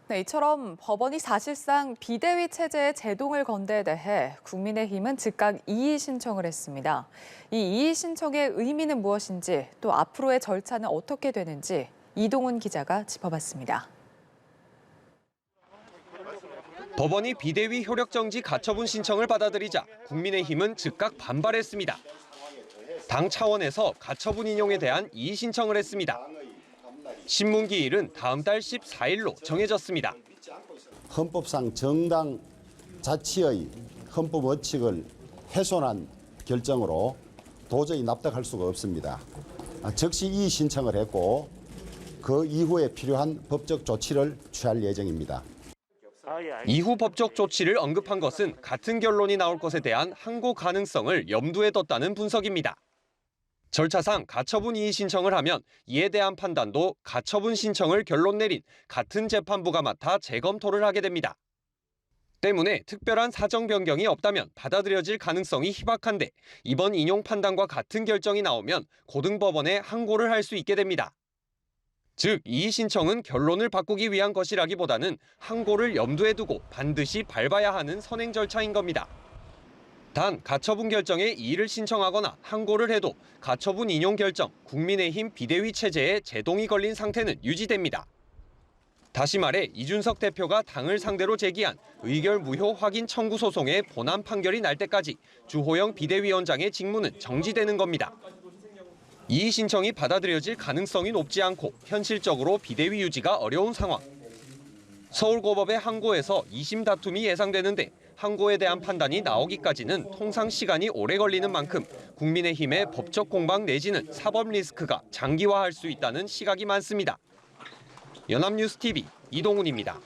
네, 이처럼 법원이 사실상 비대위 체제의 제동을 건 데에 대해 국민의힘은 즉각 이의 신청을 했습니다. 이 이의 신청의 의미는 무엇인지 또 앞으로의 절차는 어떻게 되는지 이동훈 기자가 짚어봤습니다. 법원이 비대위 효력정지 가처분 신청을 받아들이자 국민의힘은 즉각 반발했습니다. 당 차원에서 가처분 인용에 대한 이의 신청을 했습니다. 신문기일은 다음 달 14일로 정해졌습니다. 헌법상 정당 자치의 헌법 원칙을 훼손한 결정으로 도저히 납득할 수가 없습니다. 즉시 이의 신청을 했고 그 이후에 필요한 법적 조치를 취할 예정입니다. 이후 법적 조치를 언급한 것은 같은 결론이 나올 것에 대한 항고 가능성을 염두에 뒀다는 분석입니다. 절차상 가처분 이의 신청을 하면 이에 대한 판단도 가처분 신청을 결론 내린 같은 재판부가 맡아 재검토를 하게 됩니다. 때문에 특별한 사정 변경이 없다면 받아들여질 가능성이 희박한데 이번 인용 판단과 같은 결정이 나오면 고등법원에 항고를 할 수 있게 됩니다. 즉, 이의 신청은 결론을 바꾸기 위한 것이라기보다는 항고를 염두에 두고 반드시 밟아야 하는 선행 절차인 겁니다. 단, 가처분 결정에 이의를 신청하거나 항고를 해도 가처분 인용 결정, 국민의힘 비대위 체제에 제동이 걸린 상태는 유지됩니다. 다시 말해 이준석 대표가 당을 상대로 제기한 의결 무효 확인 청구 소송의 본안 판결이 날 때까지 주호영 비대위원장의 직무는 정지되는 겁니다. 이의 신청이 받아들여질 가능성이 높지 않고 현실적으로 비대위 유지가 어려운 상황. 서울고법의 항고에서 2심 다툼이 예상되는데 항고에 대한 판단이 나오기까지는 통상 시간이 오래 걸리는 만큼 국민의힘의 법적 공방 내지는 사법 리스크가 장기화할 수 있다는 시각이 많습니다. 연합뉴스 TV 이동훈입니다.